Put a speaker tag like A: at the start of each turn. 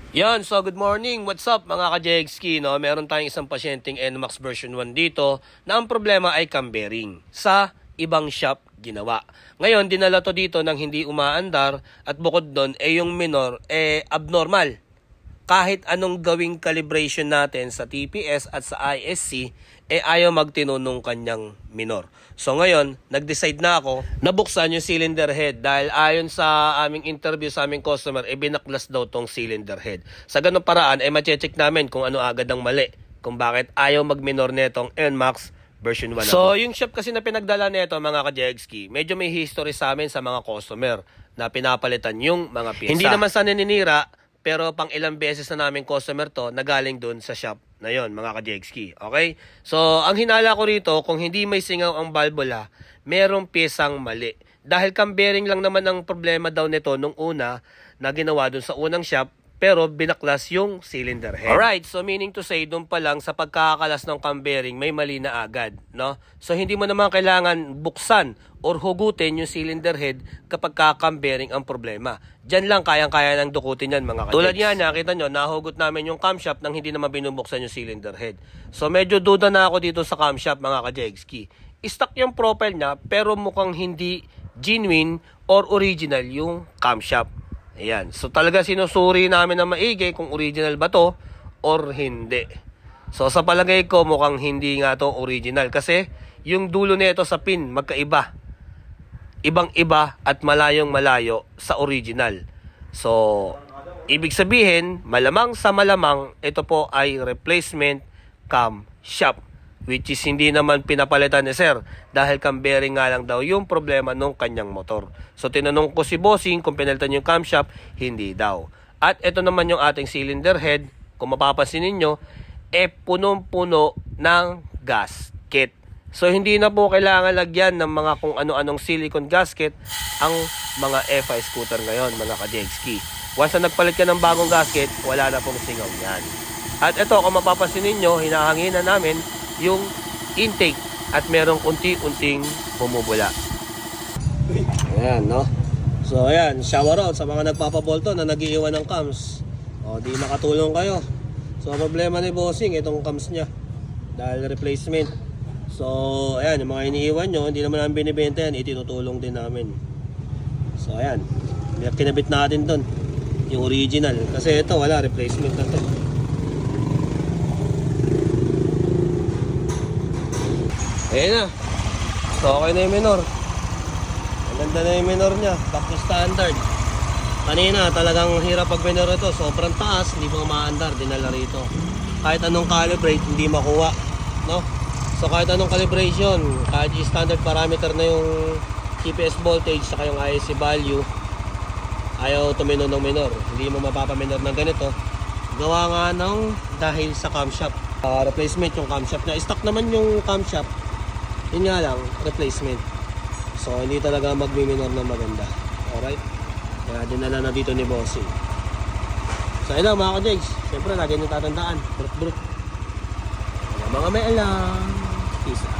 A: Yan, so good morning. What's up mga ka-Jegski, no? Meron tayong isang pasyenteng NMAX version 1 dito na ang problema ay cam bearing. Sa ibang shop ginawa. Ngayon, dinala to dito nang hindi umaandar at bukod doon, yung minor, abnormal. Kahit anong gawing calibration natin sa TPS at sa ISC, ayaw magtino nung kanyang minor. So ngayon, nag-decide na ako na buksan yung cylinder head dahil ayon sa aming interview sa aming customer, binaklas daw tong cylinder head. Sa ganung paraan, mache-check namin kung ano agad ang mali, kung bakit ayaw mag-minor netong NMAX version 1. So yung shop kasi na pinagdala nito mga ka-Jegski, medyo may history sa amin sa mga customer na pinapalitan yung mga pyesa. Hindi naman sa naninira, pero pang ilang beses na namin customer to na galing dun sa shop na yon mga ka-Jegski. Okay? So, ang hinala ko rito, kung hindi may singaw ang valvula, merong pyesang mali. Dahil cam bearing lang naman ang problema daw nito nung una na ginawa dun sa unang shop, pero binaklas yung cylinder head. Alright, so meaning to say, dun pa lang sa pagkakalas ng cam bearing, may mali na agad, no? So hindi mo naman kailangan buksan or hugutin yung cylinder head kapag cam bearing ang problema. Diyan lang kayang-kaya ng dukutin yan mga ka-Jegs. Tulad yan, nakita nyo, nahugot namin yung camshaft nang hindi naman binubuksan yung cylinder head. So medyo duda na ako dito sa camshaft mga ka-Jegski. Stock yung profile niya, pero mukhang hindi genuine or original yung camshaft. Ayan. So talaga sinusuri namin na maigi kung original ba to or hindi. So sa palagay ko mukhang hindi nga to original kasi yung dulo nito sa pin magkaiba. Ibang-iba at malayong malayo sa original. So ibig sabihin malamang sa malamang ito po ay replacement camshaft, which is hindi naman pinapalitan ni sir dahil cam bearing nga lang daw yung problema nung kanyang motor. So tinanong ko si bossing kung pinalitan yung camshaft, hindi daw. At ito naman yung ating cylinder head, kung mapapansin ninyo, punong-puno ng gasket. So hindi na po kailangan lagyan ng mga kung ano-anong silicone gasket ang mga FI scooter ngayon mga ka-Jegski. Once na nagpalit ka ng bagong gasket, wala na pong singaw yan. At ito kung mapapansin ninyo, hinahanginan namin yung intake at merong unti-unting bumubula. Ayan, no? So, ayan, shower out sa mga nagpapabolto na nag-iiwan ng cams. O, di makatulong kayo. So, problema ni bossing, itong cams niya. Dahil replacement. So, ayan, yung mga iniiwan nyo, hindi naman namin binibenta yan, itinutulong din namin. So, ayan, kinabit natin dun yung original. Kasi ito, wala, replacement na to. Ayan na. So, okay na yung minor. Ang ganda na yung minor niya. Back to standard. Kanina, talagang hirap pag minor ito. Sobrang taas, hindi mo maandar. Dinala rito. Kahit anong calibrate, hindi makuha. No? So, kahit anong calibration, kahit yung standard parameter na yung GPS voltage, saka yung ISC value, ayaw tumino ng minor. Hindi mo mapapaminor ng ganito. Gawa nga ng dahil sa camshaft. Replacement yung camshaft na. Stock naman yung camshaft. Yun nga lang, replacement. So, hindi talaga magmi-minor na maganda. Alright? Kaya dinala na dito ni bossing. So, ayun lang mga ka-Jegs. Siyempre, lagi nyo tatandaan. Brut-brut. Mga may alam. Peace out.